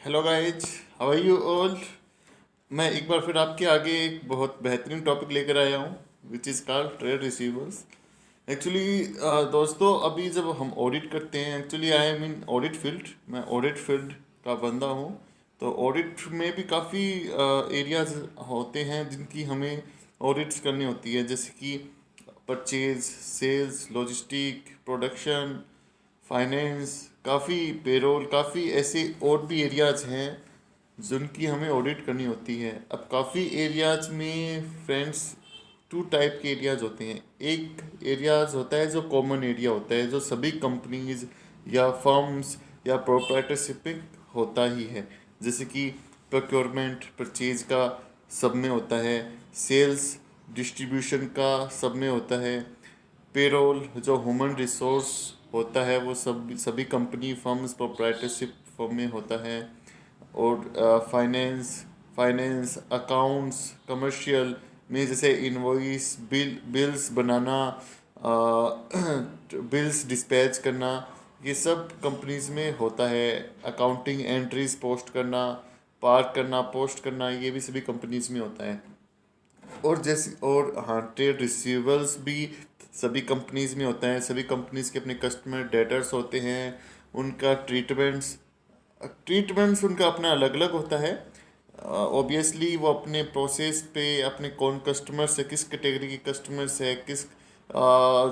Hello guys, how are you all. मैं एक बार फिर आपके आगे एक बहुत बेहतरीन टॉपिक लेकर आया हूँ which is called trade receivers. Actually दोस्तों, अभी जब हम ऑडिट करते हैं, actually I am in audit field, मैं ऑडिट फील्ड का बंदा हूँ। तो ऑडिट में भी काफ़ी एरियाज होते हैं जिनकी हमें ऑडिट्स करनी होती है, जैसे कि purchase, sales, logistic, production, finance, काफ़ी पेरोल, काफ़ी ऐसे और भी एरियाज हैं जिनकी हमें ऑडिट करनी होती है। अब काफ़ी एरियाज में फ्रेंड्स टू टाइप के एरियाज होते हैं। एक एरियाज होता है जो कॉमन एरिया होता है, जो सभी कंपनीज या फर्म्स या प्रोप्राइटरशिपिंग होता ही है, जैसे कि प्रोक्योरमेंट, परचेज का सब में होता है, सेल्स डिस्ट्रीब्यूशन का सब में होता है, पेरोल जो ह्यूमन रिसोर्स होता है वो सब सभी कंपनी फर्म्स प्रोप्राइटरशिप फर्म में होता है। और फाइनेंस अकाउंट्स कमर्शियल में जैसे इनवॉइस बिल्स बनाना, बिल्स डिस्पैच करना, ये सब कंपनीज में होता है। अकाउंटिंग एंट्रीज पोस्ट करना, पार्क करना, पोस्ट करना, ये भी सभी कंपनीज में होता है। और जैसे और हाँ, ट्रेड रिसीवेबल्स भी सभी कंपनीज में होता है। सभी कंपनीज के अपने कस्टमर डेटर्स होते हैं, उनका ट्रीटमेंट्स उनका अपना अलग अलग होता है। ऑब्वियसली वो अपने प्रोसेस पे, अपने कौन कस्टमर से, किस कैटेगरी की कस्टमर से, किस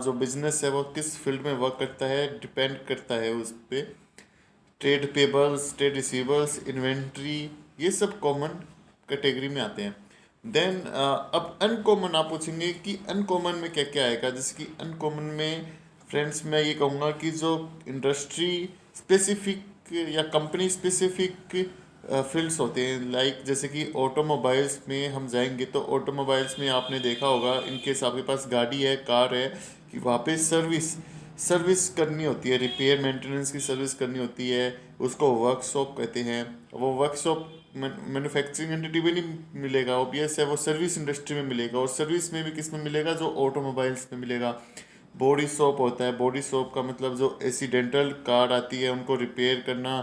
जो बिजनेस है वो किस फील्ड में वर्क करता है, डिपेंड करता है उस पे। Trade payables, trade receivers, inventory, ये सब कॉमन कैटेगरी में आते हैं। देन अब अनकॉमन आप पूछेंगे कि अनकॉमन में क्या क्या आएगा। जैसे कि अनकॉमन में फ्रेंड्स मैं ये कहूँगा कि जो इंडस्ट्री स्पेसिफिक या कंपनी स्पेसिफिक फील्ड्स होते हैं, लाइक जैसे कि ऑटोमोबाइल्स में हम जाएंगे तो ऑटोमोबाइल्स में आपने देखा होगा, इनकेस आपके पास गाड़ी है, कार है, कि वहाँ पे सर्विस सर्विस करनी होती है, रिपेयर मेंटेनेंस की सर्विस करनी होती है, उसको वर्कशॉप कहते हैं। वो वर्कशॉप मैन्युफैक्चरिंग एंटिटी में नहीं मिलेगा, ऑब्वियस है, वो सर्विस इंडस्ट्री में मिलेगा। और सर्विस में भी किस में मिलेगा, जो ऑटोमोबाइल्स में मिलेगा। बॉडी शॉप होता है, बॉडी शॉप का मतलब जो एक्सीडेंटल कार आती है उनको रिपेयर करना,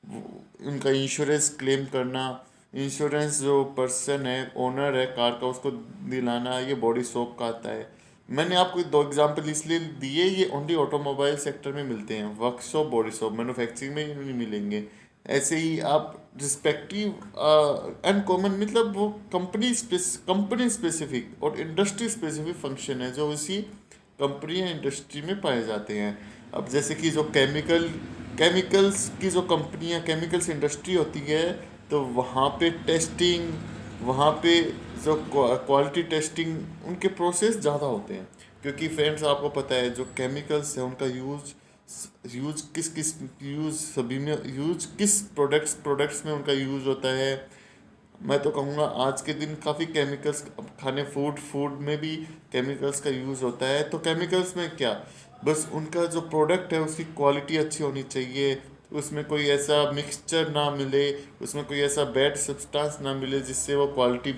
उनका इंश्योरेंस क्लेम करना, इंश्योरेंस जो पर्सन है, ओनर है कार का, उसको दिलाना, ये बॉडी शॉप का आता है। मैंने आपको दो एग्जांपल इसलिए दिए, ये ओनली ऑटोमोबाइल सेक्टर में मिलते हैं, वर्कशॉप, बॉडी शॉप, मैन्युफैक्चरिंग में नहीं मिलेंगे। ऐसे ही आप रिस्पेक्टिव अनकॉमन मतलब वो कंपनी स्पेसिफिक और इंडस्ट्री स्पेसिफिक फंक्शन है जो इसी कंपनी या इंडस्ट्री में पाए जाते हैं। अब जैसे कि जो केमिकल्स की जो कंपनियां, केमिकल्स इंडस्ट्री होती है, तो वहाँ पे टेस्टिंग, वहाँ पे जो क्वालिटी टेस्टिंग, उनके प्रोसेस ज़्यादा होते हैं। क्योंकि फ्रेंड्स आपको पता है जो केमिकल्स है उनका यूज किस किस यूज सभी में यूज किस प्रोडक्ट्स में उनका यूज होता है। मैं तो कहूँगा आज के दिन काफ़ी केमिकल्स, खाने फूड में भी केमिकल्स का यूज़ होता है। तो केमिकल्स में क्या, बस उनका जो प्रोडक्ट है उसकी क्वालिटी अच्छी होनी चाहिए, उसमें कोई ऐसा मिक्सचर ना मिले, उसमें कोई ऐसा बैड सब्सटेंस ना मिले जिससे वो क्वालिटी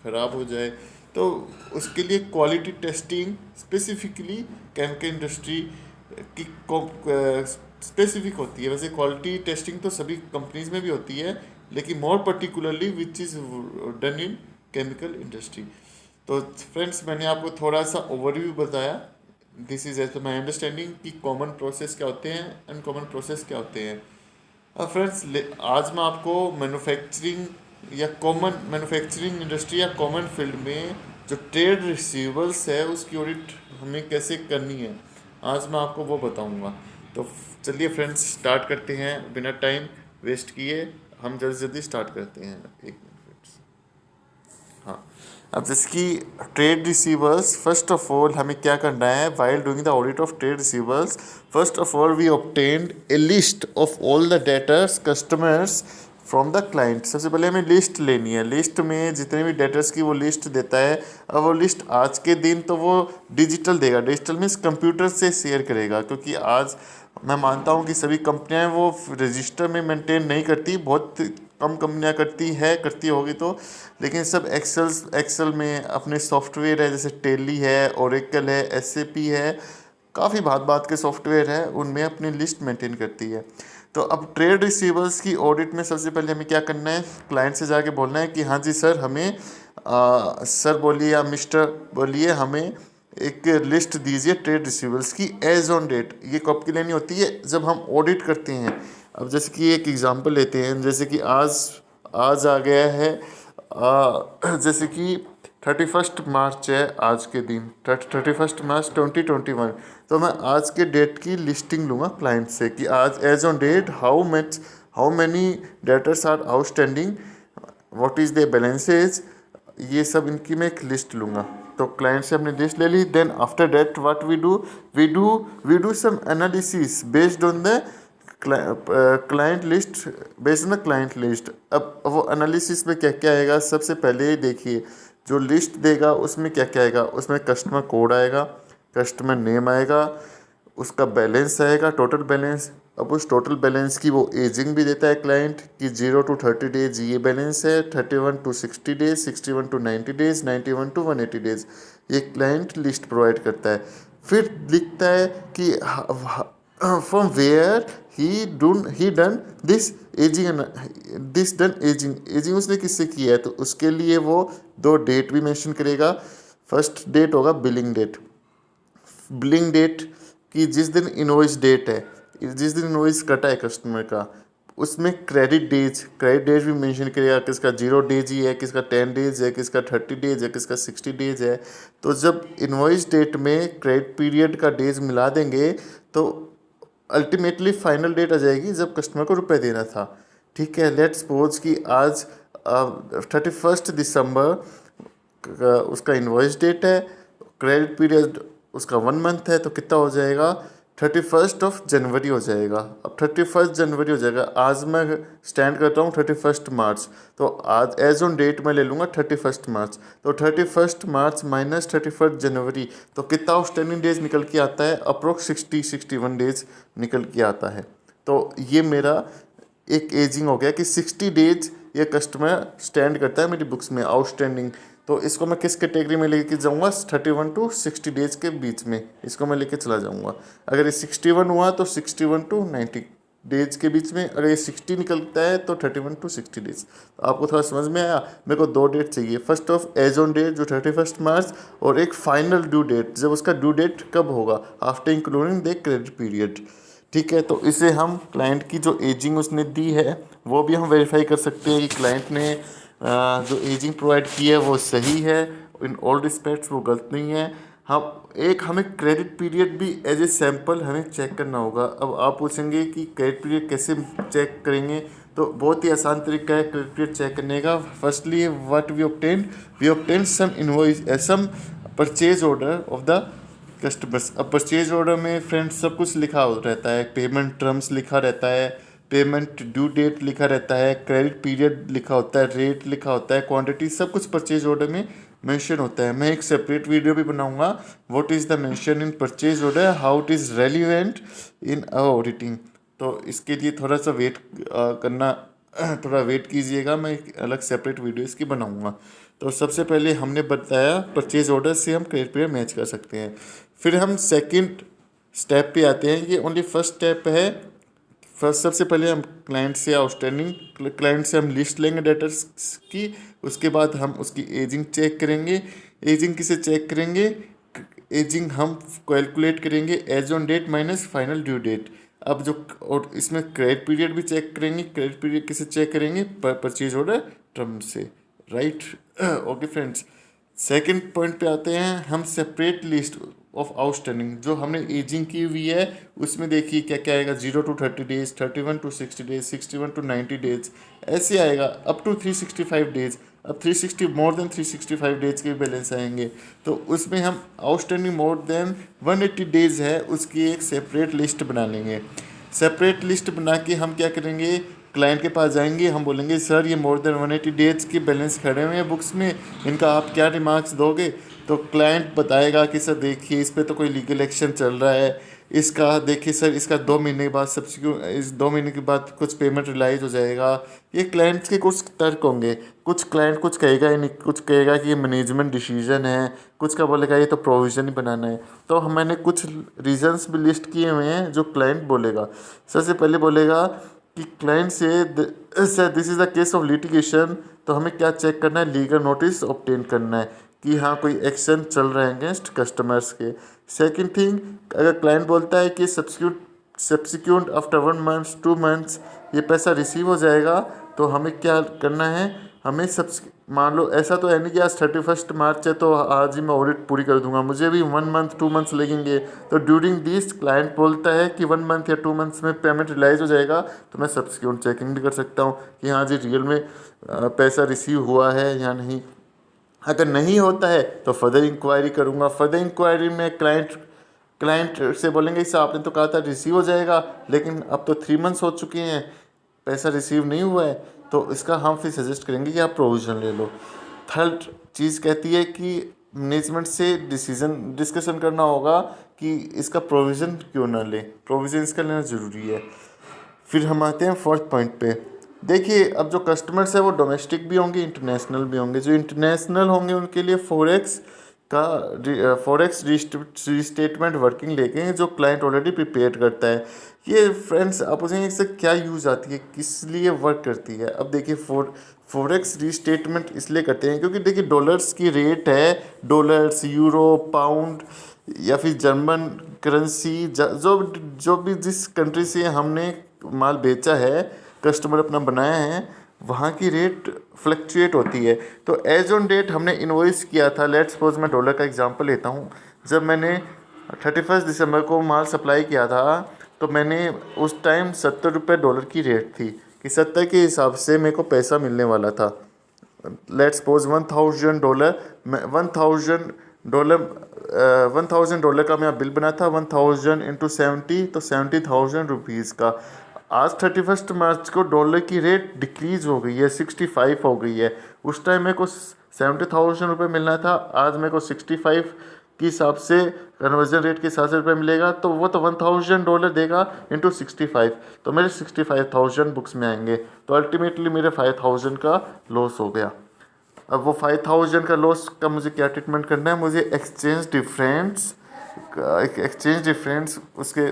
ख़राब हो जाए। तो उसके लिए quality testing specifically chemical industry की स्पेसिफिक होती है। वैसे क्वालिटी टेस्टिंग तो सभी कंपनीज में भी होती है, लेकिन more particularly which is done in chemical industry. तो फ्रेंड्स, मैंने आपको थोड़ा सा ओवरव्यू बताया, this is as per my understanding कि कॉमन प्रोसेस क्या होते हैं, अनकॉमन प्रोसेस क्या होते हैं। अब फ्रेंड्स, आज मैं आपको मैन्युफैक्चरिंग इंडस्ट्री या कॉमन फील्ड में जो ट्रेड रिसीवेबल्स है उसकी ऑडिट हमें कैसे करनी है, आज मैं आपको वो बताऊंगा। तो चलिए फ्रेंड्स, स्टार्ट करते हैं बिना टाइम वेस्ट किए। हम जल्दी जल्दी स्टार्ट करते हैं, एक मिनट। हाँ, अब जैसे कि trade receivers, first of all हमें क्या करना है while doing the audit of trade receivers. First of all we obtained a list of all the debtors customers from the client. सबसे पहले हमें लिस्ट लेनी है, लिस्ट में जितने भी डेटर्स की वो लिस्ट देता है। अब वो लिस्ट आज के दिन तो वो डिजिटल देगा, डिजिटल मीन्स कंप्यूटर से शेयर करेगा, क्योंकि आज मैं मानता हूँ कि सभी कंपनियां वो रजिस्टर में मेंटेन नहीं करती, बहुत कम कंपनियां करती होगी तो, लेकिन सब एक्सेल में अपने सॉफ्टवेयर है, जैसे टेली है, ओरेकल है, एसएपी है, काफ़ी बात बात के सॉफ्टवेयर है, उनमें अपनी लिस्ट मेंटेन करती है। तो अब ट्रेड रिसीवर्स की ऑडिट में सबसे पहले हमें क्या करना है, क्लाइंट से जाके बोलना है कि हाँ जी सर, हमें सर बोलिए या मिस्टर बोलिए, हमें एक लिस्ट दीजिए ट्रेड रिसीवर्स की एज ऑन डेट। ये कब की लेनी होती है, जब हम ऑडिट करते हैं। अब जैसे कि एक एग्जांपल लेते हैं, जैसे कि आज आज आ गया है जैसे कि 31 मार्च है आज के दिन, 31 मार्च 2021। तो मैं आज के डेट की लिस्टिंग लूँगा क्लाइंट से कि आज as on date how many debtors are outstanding, what is the balances, ये सब इनकी मैं एक लिस्ट लूँगा। तो क्लाइंट से हमने लिस्ट ले ली। Then after that what we do some analysis based on the client list, based on the client list. अब वो एनालिसिस में क्या क्या आएगा, सबसे पहले देखिए जो लिस्ट देगा उसमें क्या क्या आएगा, उसमें कस्टमर कोड आएगा, कस्टमर नेम आएगा, उसका बैलेंस आएगा, टोटल बैलेंस। अब उस टोटल बैलेंस की वो एजिंग भी देता है क्लाइंट कि 0 to 30 डेज ये बैलेंस है, 31 to 60 days, 61 to 90 days, 91 to 180 days, ये क्लाइंट लिस्ट प्रोवाइड करता है। फिर लिखता है कि from where he done this ageing, ageing उसने किससे किया है, तो उसके लिए वो 2 डेट भी मेंशन करेगा। फर्स्ट डेट होगा बिलिंग डेट कि जिस दिन इनवॉइस डेट है, जिस दिन इनवॉइस कटा है कस्टमर का, उसमें क्रेडिट डेज भी मेंशन करेगा, किसका 0 डेज ही है, किसका 10 डेज है, किसका 30 डेज है, किसका 60 डेज है। तो जब इनवॉइस डेट में क्रेडिट पीरियड का डेज मिला देंगे तो अल्टीमेटली फाइनल डेट आ जाएगी जब कस्टमर को रुपए देना था। ठीक है, लेट्स सपोज कि आज 31 दिसंबर उसका इनवॉइस डेट है, क्रेडिट पीरियड उसका 1 मंथ है, तो कितना हो जाएगा, 31 जनवरी हो जाएगा। अब 31 जनवरी हो जाएगा, आज मैं स्टैंड करता हूँ 31 मार्च, तो आज एज ऑन डेट मैं ले लूँगा 31 मार्च। तो 31 मार्च माइनस 31 जनवरी, तो कितना आउटस्टैंडिंग डेज निकल के आता है, अप्रोक्स 61 डेज निकल के आता है। तो ये मेरा एक एजिंग हो गया कि 60 डेज ये कस्टमर स्टैंड करता है मेरी बुक्स में आउटस्टैंडिंग। तो इसको मैं किस कैटेगरी में लेके जाऊंगा, 31 to 60 डेज के बीच में इसको मैं लेके चला जाऊंगा। अगर ये 61 हुआ तो 61 to 90 डेज के बीच में, अगर ये 60 निकलता है तो 31 to 60 डेज। तो आपको थोड़ा समझ में आया। मेरे को 2 डेट चाहिए, first of as on date जो 31 मार्च, और एक फाइनल ड्यू डेट, जब उसका ड्यू डेट कब होगा, after including the credit period. ठीक है, तो इसे हम क्लाइंट की जो एजिंग उसने दी है वो भी हम वेरीफाई कर सकते हैं कि क्लाइंट ने जो एजिंग प्रोवाइड की है वो सही है, इन ऑल रिस्पेक्ट्स वो गलत नहीं है। हमें क्रेडिट पीरियड भी एज ए सैम्पल हमें चेक करना होगा। अब आप पूछेंगे कि क्रेडिट पीरियड कैसे चेक करेंगे, तो बहुत ही आसान तरीका है क्रेडिट पीरियड चेक करने का। Firstly what we obtain some invoice, some purchase order of the customers. अब परचेज ऑर्डर में फ्रेंड्स सब कुछ लिखा रहता है, पेमेंट टर्म्स लिखा रहता है, पेमेंट ड्यू डेट लिखा रहता है, क्रेडिट पीरियड लिखा होता है, रेट लिखा होता है, क्वांटिटी, सब कुछ परचेज ऑर्डर में मेंशन होता है। मैं एक सेपरेट वीडियो भी बनाऊंगा, what is the mention in purchase order, how it is relevant in auditing. तो इसके लिए थोड़ा सा वेट करना, थोड़ा वेट कीजिएगा, मैं एक अलग सेपरेट वीडियो इसकी बनाऊंगा। तो सबसे पहले हमने बताया परचेज ऑर्डर से हम क्रेडिट पीरियड मैच कर सकते हैं। फिर हम सेकंड स्टेप पे आते हैं, ये ओनली फर्स्ट स्टेप है। फर्स्ट सबसे पहले हम क्लाइंट से हम लिस्ट लेंगे डेटर्स की, उसके बाद हम उसकी एजिंग चेक करेंगे। एजिंग किसे चेक करेंगे, एजिंग हम कैलकुलेट करेंगे as on date minus final due date. अब जो, और इसमें क्रेडिट पीरियड भी चेक करेंगे। क्रेडिट पीरियड किसे चेक करेंगे, परचेज ऑर्डर टर्म से, right. Okay friends, second point पे आते हैं हम, सेपरेट लिस्ट ऑफ आउटस्टैंडिंग। जो हमने एजिंग की हुई है उसमें देखिए क्या क्या आएगा, 0 to 30 days, 31 to 60 days, 61 to 90 days, ऐसे आएगा अप टू 365 डेज। अब 360 मोर देन 365 डेज के बैलेंस आएंगे, तो उसमें हम आउटस्टैंडिंग मोर देन 180 डेज है उसकी एक सेपरेट लिस्ट बना लेंगे। सेपरेट लिस्ट बना के हम क्या करेंगे, क्लाइंट के पास जाएंगे, हम बोलेंगे सर ये मोर देन 180 डेज के बैलेंस खड़े हुए हैं बुक्स में, इनका आप क्या रिमार्क्स दोगे। तो क्लाइंट बताएगा कि सर देखिए इस पे तो कोई लीगल एक्शन चल रहा है, इसका देखिए सर, इसका 2 महीने के बाद सब्सिक्यूट इस 2 महीने के बाद कुछ पेमेंट रिलाइज हो जाएगा। ये क्लाइंट्स के कुछ तर्क होंगे। कुछ क्लाइंट कुछ कहेगा ही नहीं, कुछ कहेगा कि ये मैनेजमेंट डिसीजन है, कुछ का बोलेगा ये तो प्रोविज़न ही बनाना है। तो मैंने कुछ रीजंस भी लिस्ट किए हुए हैं जो क्लाइंट बोलेगा। सबसे पहले बोलेगा कि क्लाइंट से this is the case of litigation, तो हमें क्या चेक करना है, लीगल नोटिस ऑब्टेन करना है कि हाँ कोई एक्शन चल रहा है अगेंस्ट कस्टमर्स के। सेकंड थिंग, अगर क्लाइंट बोलता है कि सब्सिक्यूट आफ्टर 1 मंथ 2 मंथ्स ये पैसा रिसीव हो जाएगा, तो हमें क्या करना है, हमें मान लो ऐसा तो है नहीं कि आज 31 मार्च है तो आज ही मैं ऑडिट पूरी कर दूंगा, मुझे भी 1 मंथ 2 मंथ्स लगेंगे। तो ड्यूरिंग दिस क्लाइंट बोलता है कि 1 मंथ या 2 मंथ्स में पेमेंट रिलाइज हो जाएगा, तो मैं सब्सिक्यूट चेकिंग भी कर सकता हूँ कि हाँ जी रियल में पैसा रिसीव हुआ है या नहीं। अगर नहीं होता है तो फर्दर इंक्वायरी करूँगा। फर्दर इंक्वायरी में क्लाइंट से बोलेंगे सर आपने तो कहा था रिसीव हो जाएगा, लेकिन अब तो 3 मंथ्स हो चुके हैं, पैसा रिसीव नहीं हुआ है, तो इसका हम फिर सजेस्ट करेंगे कि आप प्रोविज़न ले लो। थर्ड चीज़ कहती है कि मैनेजमेंट से डिस्कशन करना होगा कि इसका प्रोविज़न क्यों ना ले, प्रोविज़न इसका लेना ज़रूरी है। फिर हम आते हैं फोर्थ पॉइंट पे। देखिए अब जो कस्टमर्स है वो डोमेस्टिक भी होंगे, इंटरनेशनल भी होंगे। जो इंटरनेशनल होंगे उनके लिए फॉरेक्स रिस्टेटमेंट वर्किंग लेके जो क्लाइंट ऑलरेडी प्रिपेयर करता है। ये फ्रेंड्स आप पूछेंगे इससे क्या यूज़ आती है, किस लिए वर्क करती है। अब देखिए फॉरेक्स रिस्टेटमेंट इसलिए करते हैं क्योंकि देखिए डॉलर्स की रेट है, डॉलर्स, यूरो, पाउंड या फिर जर्मन करेंसी, जो भी जिस कंट्री से हमने माल बेचा है, कस्टमर अपना बनाया है, वहाँ की रेट फ्लक्चुएट होती है। तो एज ऑन डेट हमने इन्वॉइस किया था, लेट्स सपोज मैं डॉलर का एग्जांपल लेता हूँ। जब मैंने 31 दिसंबर को माल सप्लाई किया था तो मैंने उस टाइम 70 रुपये डॉलर की रेट थी कि 70 के हिसाब से मेरे को पैसा मिलने वाला था। लेट्स सपोज $1,000 $1,000 का मेरा बिल बना था। 1,000 इंटू 70 तो 70,000 रुपीज़ का। आज 31 मार्च को डॉलर की रेट डिक्रीज हो गई है, 65 हो गई है। उस टाइम मेरे को 70,000 रुपये मिलना था, आज मेरे को 65 के हिसाब से कन्वर्जन रेट के हिसाब से रुपये मिलेगा, तो वो तो $1,000 देगा इंटू 65, तो मेरे 65,000 बुक्स में आएंगे। तो अल्टीमेटली मेरे 5,000 का लॉस हो गया। अब वो 5,000 का लॉस का मुझे क्या ट्रीटमेंट करना है, मुझे एक्सचेंज डिफरेंस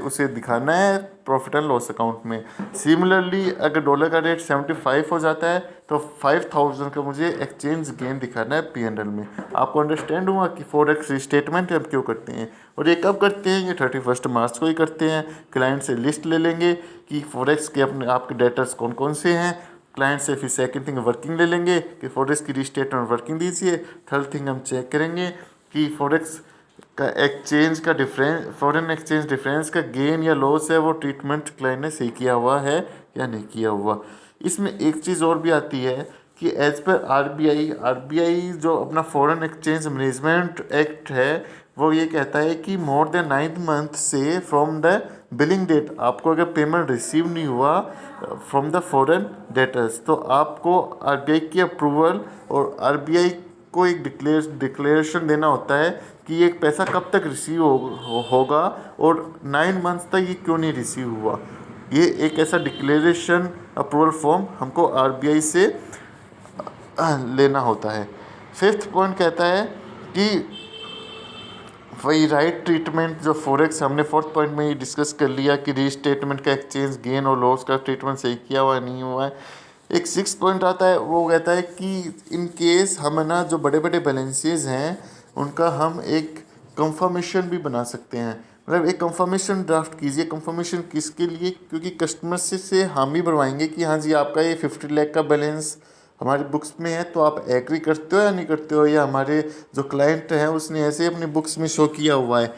उसे दिखाना है प्रॉफिट एंड लॉस अकाउंट में। सिमिलरली अगर डॉलर का रेट 75 हो जाता है तो 5,000 का मुझे एक्सचेंज गेन दिखाना है P&L में। आपको अंडरस्टैंड हुआ कि फॉरेक्स स्टेटमेंट हम क्यों करते हैं और ये कब करते हैं। ये 31 मार्च को ही करते हैं। क्लाइंट से लिस्ट ले लेंगे कि फॉरेक्स के अपने आपके डेटर्स कौन कौन से हैं। क्लाइंट से फिर सेकंड थिंग वर्किंग ले लेंगे कि फॉरेक्स की रिस्टेटमेंट वर्किंग दीजिए। थर्ड थिंग हम चेक करेंगे कि फॉरेक्स का एक्सचेंज का डिफरेंस, फॉरेन एक्सचेंज डिफरेंस का गेन या लॉस है वो ट्रीटमेंट क्लाइंट ने सही किया हुआ है या नहीं किया हुआ। इसमें एक चीज़ और भी आती है कि एज पर आरबीआई जो अपना फॉरेन एक्सचेंज मैनेजमेंट एक्ट है वो ये कहता है कि मोर देन 9 मंथ से फ्रॉम द बिलिंग डेट, आपको अगर पेमेंट रिसीव नहीं हुआ फ्रॉम द फॉरेन डेटर्स, तो आपको आरबीआई की अप्रूवल और आरबीआई को एक डिक्लेरेशन देना होता है कि ये पैसा कब तक रिसीव होगा और 9 मंथ्स तक ये क्यों नहीं रिसीव हुआ। ये एक ऐसा डिक्लेरेशन अप्रूवल फॉर्म हमको आरबीआई से लेना होता है। फिफ्थ पॉइंट कहता है कि वही राइट ट्रीटमेंट जो फॉरेक्स हमने फोर्थ पॉइंट में ही डिस्कस कर लिया कि रीस्टेटमेंट का एक्सचेंज गेन और लॉस का ट्रीटमेंट सही किया हुआ नहीं हुआ है। एक सिक्स पॉइंट आता है, वो कहता है कि इन केस हम ना जो बड़े बड़े बैलेंसेस हैं उनका हम एक कंफर्मेशन भी बना सकते हैं। मतलब एक कंफर्मेशन ड्राफ्ट कीजिए। कंफर्मेशन किसके लिए, क्योंकि कस्टमर से हम ही भरवाएंगे कि हाँ जी आपका ये 50 लाख का बैलेंस हमारी बुक्स में है, तो आप एग्री करते हो या नहीं करते हो, या हमारे जो क्लाइंट हैं उसने ऐसे अपनी बुक्स में शो किया हुआ है,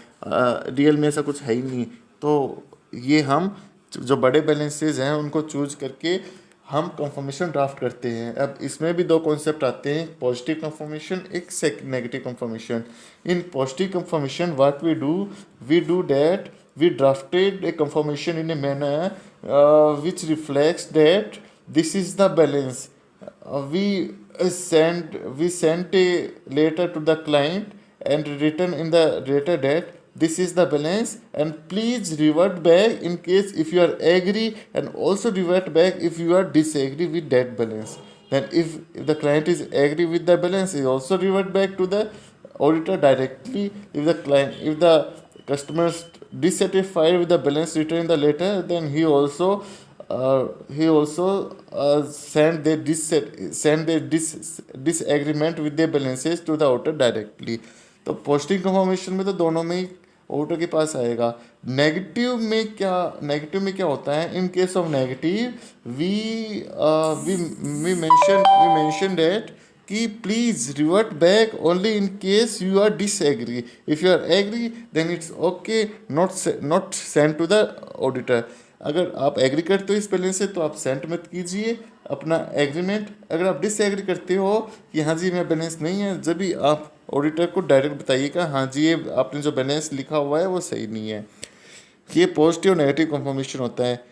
रियल में ऐसा कुछ है ही नहीं। तो ये हम जो बड़े बैलेंसेज हैं उनको चूज करके हम कंफर्मेशन ड्राफ्ट करते हैं। अब इसमें भी दो कॉन्सेप्ट आते हैं, पॉजिटिव कंफर्मेशन, एक negative confirmation. In positive confirmation what we do that we drafted a confirmation in a manner which reflects that this is the balance. We sent a letter to the client and written in the letter that this is the balance, and please revert back in case if you are agree, and also revert back if you are disagree with that balance. Then if the client is agree with the balance, he also revert back to the auditor directly. If the customer is dissatisfied with the balance written in the letter, then he also send their disagreement with their balances to the auditor directly. तो posting confirmation में तो दोनों में ही auditor के पास आएगा. Negative में क्या होता है? In case of negative we mention that कि please revert back only in case you are disagree. If you are agree then it's okay, not send to the auditor. अगर आप एग्री करते हो इस बैलेंस से तो आप सेंड मत कीजिए अपना एग्रीमेंट. अगर आप डिसएग्री करते हो कि हाँ जी मैं बैलेंस नहीं है, जब भी आप ऑडिटर को डायरेक्ट बताइएगा हाँ जी ये आपने जो बैलेंस लिखा हुआ है वो सही नहीं है. ये पॉजिटिव नेगेटिव कंफर्मेशन होता है.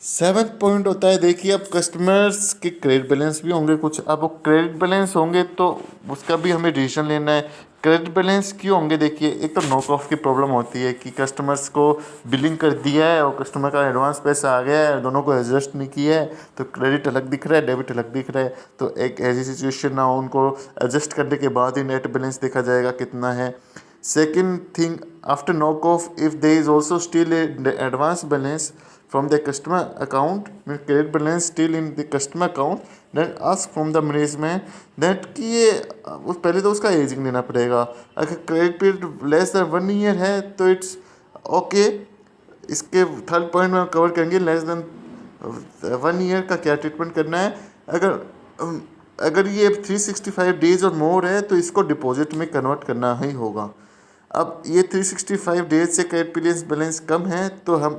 7th पॉइंट होता है, देखिए अब कस्टमर्स के क्रेडिट बैलेंस भी होंगे कुछ. अब वो क्रेडिट बैलेंस होंगे तो उसका भी हमें डिसीजन लेना है. क्रेडिट बैलेंस क्यों होंगे? देखिए एक तो नॉक ऑफ की प्रॉब्लम होती है कि कस्टमर्स को बिलिंग कर दिया है और कस्टमर का एडवांस पैसा आ गया है, दोनों को एडजस्ट नहीं किया है, तो क्रेडिट अलग दिख रहा है, डेबिट अलग दिख रहा है. तो एक ऐसी सिचुएशन ना हो, उनको एडजस्ट करने के बाद ही नेट बैलेंस देखा जाएगा कितना है. Second thing, after knock-off, if there is also still a advance balance from the customer account, credit balance still in the customer account, then ask from the management that कि ये पहले तो उसका ageing लेना पड़ेगा. अगर credit period less than 1 year है तो इट्स ओके. इसके थर्ड पॉइंट में कवर करेंगे लेस देन 1 ईयर का क्या ट्रीटमेंट करना है. अगर ये 365 डेज और मोर है तो इसको डिपॉजिट में कन्वर्ट करना ही होगा. अब ये 365 डेज से क्रेडिट पीरियड बैलेंस कम है तो हम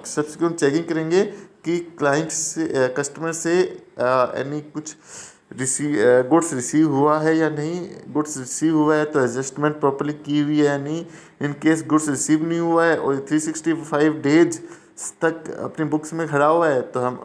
सब्सिक्वेंट चेकिंग करेंगे कि क्लाइंट से कस्टमर से यानी कुछ गुड्स रिसीव हुआ है या नहीं. गुड्स रिसीव हुआ है तो एडजस्टमेंट प्रॉपर्ली की हुई है या नहीं. इन केस गुड्स रिसीव नहीं हुआ है और 365 डेज तक अपनी बुक्स में खड़ा हुआ है तो हम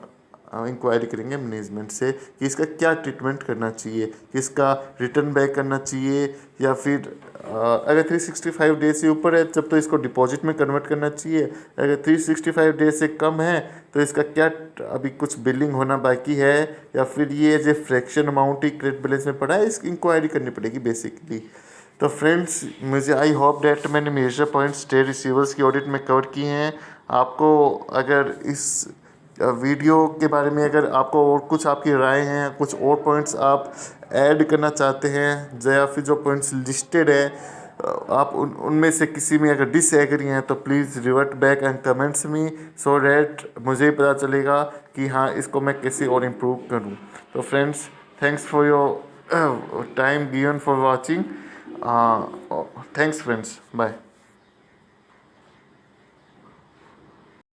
इंक्वायरी करेंगे मैनेजमेंट से कि इसका क्या ट्रीटमेंट करना चाहिए, कि इसका रिटर्न बैक करना चाहिए या फिर अगर 365 डेज से ऊपर है तब तो इसको डिपॉजिट में कन्वर्ट करना चाहिए. अगर 365 डेज से कम है तो इसका क्या अभी कुछ बिलिंग होना बाकी है या फिर ये जो फ्रैक्शन अमाउंट ही क्रेडिट बैलेंस में पड़ा है, इसकी इंक्वायरी करनी पड़ेगी बेसिकली. तो फ्रेंड्स मुझे आई होप डैट मैंने मेजर पॉइंट्स ट्रेड रिसीवर्स की ऑडिट में कवर किए हैं. आपको अगर इस वीडियो के बारे में अगर आपको और कुछ आपकी राय हैं, कुछ और पॉइंट्स आप ऐड करना चाहते हैं या फिर जो पॉइंट्स लिस्टेड है आप उनमें से किसी में अगर डिसएग्री हैं तो please revert back and comments me so that मुझे पता चलेगा कि हाँ इसको मैं कैसे और इम्प्रूव करूँ. तो friends thanks for your time given for watching. Thanks friends, bye.